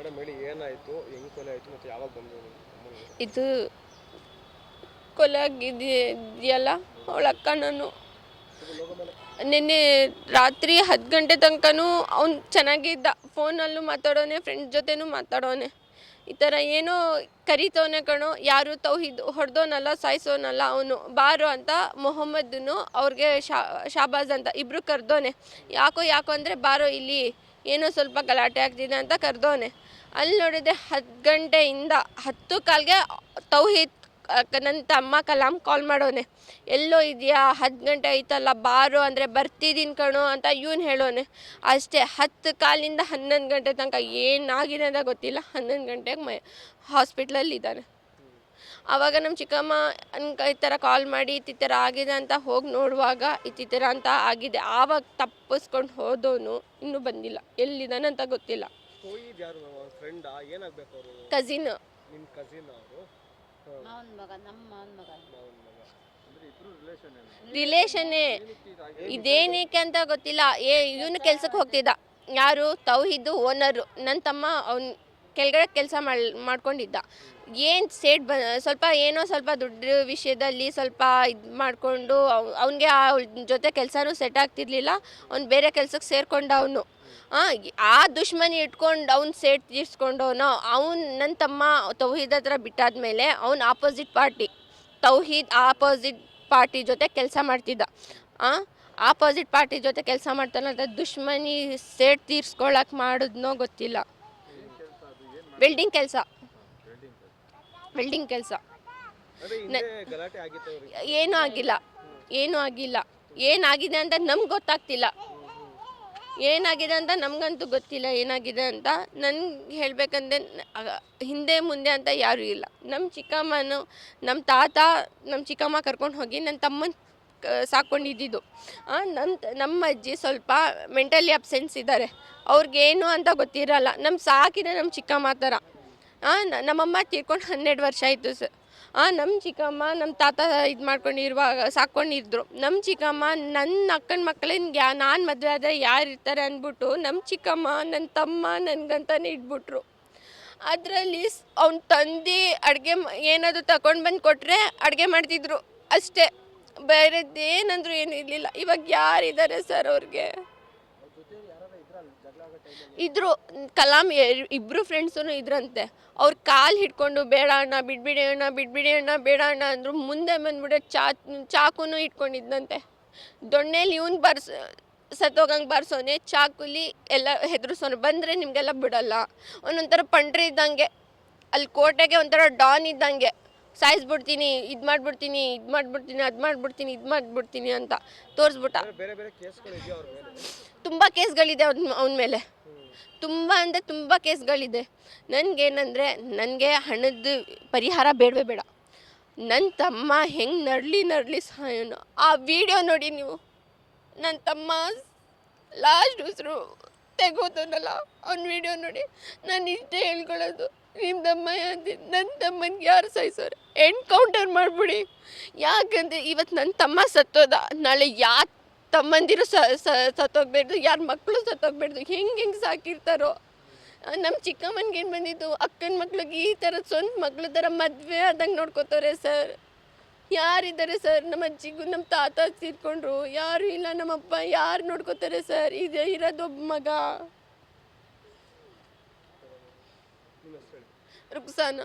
Madam ಹೇಳಿ ಏನಾಯ್ತು, ಹೆಂಗ್ ಕೊಲೆ ಆಯ್ತು ಮತ್ತೆ ಯಾವಾಗ ಬಂದ್ರು ಇದು ಕೊಲೆ ಆಗಿದೆಯಲ್ಲ ಅವಳ ಅಕ್ಕ. ನಾನು ನಿನ್ನೆ ರಾತ್ರಿ 10 ಗಂಟೆ ತನಕನೂ ಅವ್ನು ಚೆನ್ನಾಗೇ ಇದ್ದ, ಫೋನಲ್ಲೂ ಮಾತಾಡೋನೆ, ಫ್ರೆಂಡ್ಸ್ ಜೊತೆನೂ ಮಾತಾಡೋನೆ. ಈ ಥರ ಏನೋ ಕರಿತವನೆ ಕಣೋ, ಯಾರು ತೌಹಿದ್ ಹೊಡೆದೋನಲ್ಲ, ಸಾಯಿಸೋನಲ್ಲ ಅವನು, ಬಾರು ಅಂತ ಮೊಹಮ್ಮದನು ಅವ್ರಿಗೆ ಶಾಬಾಜ್ ಅಂತ ಇಬ್ಬರು ಕರೆದೋನೆ. ಯಾಕೋ ಅಂದರೆ ಬಾರೋ ಇಲ್ಲಿ ಏನೋ ಸ್ವಲ್ಪ ಗಲಾಟೆ ಆಗ್ತಿದೆ ಅಂತ ಕರೆದೋನೆ. ಅಲ್ಲಿ ನೋಡಿದೆ 10 ಗಂಟೆಯಿಂದ 10 ಕಾಲ್ಗೆ ತೌಹಿದ್ ನನ್ನ ತಮ್ಮ ಕಲಾಂ ಕಾಲ್ ಮಾಡೋನೆ, ಎಲ್ಲೋ ಇದೆಯಾ, 10 ಗಂಟೆ ಆಯ್ತಲ್ಲ ಬಾರೋ ಅಂದರೆ ಬರ್ತಿದ್ದೀನಿ ಕಣೋ ಅಂತ ಇವನು ಹೇಳೋನೆ. ಅಷ್ಟೇ 10 ಕಾಲಿಂದ 11 ಗಂಟೆ ತನಕ ಏನಾಗಿದೆ ಅಂತ ಗೊತ್ತಿಲ್ಲ. 11 ಗಂಟೆಗೆ ಹಾಸ್ಪಿಟ್ಲಲ್ಲಿ ಇದ್ದಾನೆ. ಆವಾಗ ನಮ್ಮ ಚಿಕ್ಕಮ್ಮ ಈ ಥರ ಕಾಲ್ ಮಾಡಿ ಈ ಥರ ಆಗಿದೆ ಅಂತ ಹೋಗಿ ನೋಡುವಾಗ ಈ ಥರ ಅಂತ ಆಗಿದೆ. ಆವಾಗ ತಪ್ಪಿಸ್ಕೊಂಡು ಹೋದವನು ಇನ್ನೂ ಬಂದಿಲ್ಲ, ಎಲ್ಲಿದ್ದಾನೆ ಅಂತ ಗೊತ್ತಿಲ್ಲ. ಕಸಿನ್, ರಿಲೇಷನ್ನೇ. ಇದೇನಕ್ಕೆ ಅಂತ ಗೊತ್ತಿಲ್ಲ. ಇವನು ಕೆಲ್ಸಕ್ಕೆ ಹೋಗ್ತಿದ್ದ, ಯಾರು ತೌಹಿದ್ದು ಓನರು. ನನ್ನ ತಮ್ಮ ಅವ್ನು ಕೆಳಗಡೆ ಕೆಲಸ ಮಾಡ್ಕೊಂಡಿದ್ದ. ಏನು ಸ್ವಲ್ಪ ದುಡ್ಡು ವಿಷಯದಲ್ಲಿ ಸ್ವಲ್ಪ ಇದು ಮಾಡಿಕೊಂಡು ಅವನಿಗೆ ಅವಳ ಜೊತೆ ಕೆಲಸನೂ ಸೆಟ್ ಆಗ್ತಿರ್ಲಿಲ್ಲ. ಅವ್ನು ಬೇರೆ ಕೆಲಸಕ್ಕೆ ಸೇರ್ಕೊಂಡ. ಅವನು ಆ ದುಶ್ಮನಿ ಇಟ್ಕೊಂಡು ಅವ್ನು ಸೇಟ್ ತೀರ್ಸ್ಕೊಂಡವನು. ನನ್ನ ತಮ್ಮ ತೌಹೀದ್ ಹತ್ರ ಬಿಟ್ಟಾದ್ಮೇಲೆ ಅವ್ನು opposite party, Tauheed opposite party ಜೊತೆ ಕೆಲಸ ಮಾಡ್ತಿದ್ದ. ಆಪೋಸಿಟ್ ಪಾರ್ಟಿ ಜೊತೆ ಕೆಲಸ ಮಾಡ್ತಾನೆ. ದುಶ್ಮನಿ ಸೇಟ್ ತೀರ್ಸ್ಕೊಳಕ್ಕೆ ಮಾಡಿದ್ನೋ ಗೊತ್ತಿಲ್ಲ. ವೆಲ್ಡಿಂಗ್ ಕೆಲಸ ಏನೂ ಆಗಿಲ್ಲ. ಏನಾಗಿದೆ ಅಂತ ನಮ್ಗೆ ಗೊತ್ತಾಗ್ತಿಲ್ಲ. ಏನಾಗಿದೆ ಅಂತ ನಮಗಂತೂ ಗೊತ್ತಿಲ್ಲ ಏನಾಗಿದೆ ಅಂತ. ನನಗೆ ಹೇಳಬೇಕಂದ್ರೆ ಹಿಂದೆ ಮುಂದೆ ಅಂತ ಯಾರೂ ಇಲ್ಲ. ನಮ್ಮ ಚಿಕ್ಕಮ್ಮನು, ನಮ್ಮ ತಾತ, ನಮ್ಮ ಚಿಕ್ಕಮ್ಮ ಕರ್ಕೊಂಡು ಹೋಗಿ ನನ್ನ ತಮ್ಮನ ಸಾಕ್ಕೊಂಡಿದ್ದು. ನಮ್ಮ ಅಜ್ಜಿ ಸ್ವಲ್ಪ ಮೆಂಟಲಿ ಅಬ್ಸೆನ್ಸ್ ಇದ್ದಾರೆ, ಅವ್ರಿಗೇನು ಅಂತ ಗೊತ್ತಿರಲ್ಲ. ಸಾಕಿದೆ ನಮ್ಮ ಚಿಕ್ಕಮ್ಮ ಥರ. ನಮ್ಮಮ್ಮ ತೀರ್ಕೊಂಡು 12 ವರ್ಷ ಆಯಿತು ಸರ್. ನಮ್ಮ ಚಿಕ್ಕಮ್ಮ ನಮ್ಮ ತಾತ ಇದು ಮಾಡ್ಕೊಂಡಿರುವಾಗ ಸಾಕ್ಕೊಂಡಿದ್ರು. ನಮ್ಮ ಚಿಕ್ಕಮ್ಮ ನನ್ನ ಅಕ್ಕನ ಮಕ್ಕಳಿಗೆ ನಾನು ಮದುವೆ ಆದರೆ ಯಾರು ಇರ್ತಾರೆ ಅಂದ್ಬಿಟ್ಟು ನಮ್ಮ ಚಿಕ್ಕಮ್ಮ ನನ್ನ ತಮ್ಮ ನನಗಂತಾನೆ ಇಟ್ಬಿಟ್ರು. ಅದರಲ್ಲಿ ಅವ್ನ ತಂದು ಅಡುಗೆ ಏನಾದರೂ ತಗೊಂಡು ಬಂದು ಕೊಟ್ಟರೆ ಅಡುಗೆ ಮಾಡ್ತಿದ್ರು ಅಷ್ಟೇ, ಬೇರೆದ್ದೇನಂದ್ರೂ ಏನೂ ಇರಲಿಲ್ಲ. ಇವಾಗ ಯಾರಿದ್ದಾರೆ ಸರ್ ಅವ್ರಿಗೆ? ಇದ್ರು ಕಲಾಂ ಇಬ್ಬರು ಫ್ರೆಂಡ್ಸೂ ಇದ್ರಂತೆ. ಅವ್ರ ಕಾಲು ಹಿಡ್ಕೊಂಡು ಬೇಡ ಅಣ್ಣ ಬಿಡ್ಬಿಡಿ ಅಣ್ಣ ಬೇಡ ಅಣ್ಣ ಅಂದರು. ಮುಂದೆ ಬಂದ್ಬಿಟ್ಟೆ ಚಾಕುನೂ ಇಟ್ಕೊಂಡಿದ್ದಂತೆ. ದೊಣ್ಣೆಲಿ ಇವ್ನು ಸತ್ತೋಗಂಗೆ ಬಾರಿಸೋನೆ, ಚಾಕುಲಿ ಎಲ್ಲ ಹೆದರ್ಸೋನು. ಬಂದರೆ ನಿಮಗೆಲ್ಲ ಬಿಡಲ್ಲ. ಒಂದೊಂಥರ ಪಂಡ್ರೆ ಇದ್ದಂಗೆ, ಅಲ್ಲಿ ಕೋಟೆಗೆ ಒಂಥರ ಡಾನ್ ಇದ್ದಂಗೆ. ಸಾಯಿಸ್ಬಿಡ್ತೀನಿ, ಇದು ಮಾಡಿಬಿಡ್ತೀನಿ ಅದು ಮಾಡಿಬಿಡ್ತೀನಿ ಅಂತ ತೋರಿಸ್ಬಿಟ್ಟ. ತುಂಬ ಕೇಸ್ಗಳಿದೆ ಅವನ ಮೇಲೆ, ತುಂಬ ಅಂದರೆ ತುಂಬ ಕೇಸ್ಗಳಿದೆ. ನನಗೆ ಹಣದ ಪರಿಹಾರ ಬೇಡವೇ ಬೇಡ. ನನ್ನ ತಮ್ಮ ಹೆಂಗೆ ನರಳಿ ಸಾಯೋನು. ಆ ವಿಡಿಯೋ ನೋಡಿ ನೀವು. ನನ್ನ ತಮ್ಮ ಲಾಸ್ಟ್ ಉಸಿರು ತೆಗೋದನಲ್ಲ, ಅವ್ನ ವಿಡಿಯೋ ನೋಡಿ. ನಾನು ಇಷ್ಟೇ ಹೇಳ್ಕೊಳ್ಳೋದು, ನಿಮ್ಮ ತಮ್ಮ ನನ್ನ ತಮ್ಮನಿಗೆ ಯಾರು ಸಾಯಿಸೋರು ಎನ್ಕೌಂಟರ್ ಮಾಡಿಬಿಡಿ. ಯಾಕಂದರೆ ಇವತ್ತು ನನ್ನ ತಮ್ಮ ಸತ್ತೋದ, ನಾಳೆ ಯಾರು ತಮ್ಮಂದಿರು ಸತ್ತೋಗ್ಬೇಡ್ದು, ಯಾರ ಮಕ್ಕಳು ಸತ್ತೋಗ್ಬೇಡ್ದು. ಹೆಂಗೆ ಸಾಕಿರ್ತಾರೋ. ನಮ್ಮ ಚಿಕ್ಕಮ್ಮನಿಗೆ ಏನು ಬಂದಿದ್ದು, ಅಕ್ಕನ ಮಕ್ಳಿಗೆ ಈ ಥರ ಸ್ವಂತ ಮಕ್ಳ ಥರ ಮದುವೆ ಆದಂಗೆ ನೋಡ್ಕೋತಾರೆ ಸರ್. ಯಾರಿದ್ದಾರೆ ಸರ್? ನಮ್ಮ ಅಜ್ಜಿಗೂ ನಮ್ಮ ತಾತ ತೀರ್ಕೊಂಡ್ರು, ಯಾರು ಇಲ್ಲ. ನಮ್ಮಪ್ಪ ಯಾರು ನೋಡ್ಕೋತಾರೆ ಸರ್? ಇರೋದೊಬ್ಬ ಮಗ ರುಕ್ಸಾನ.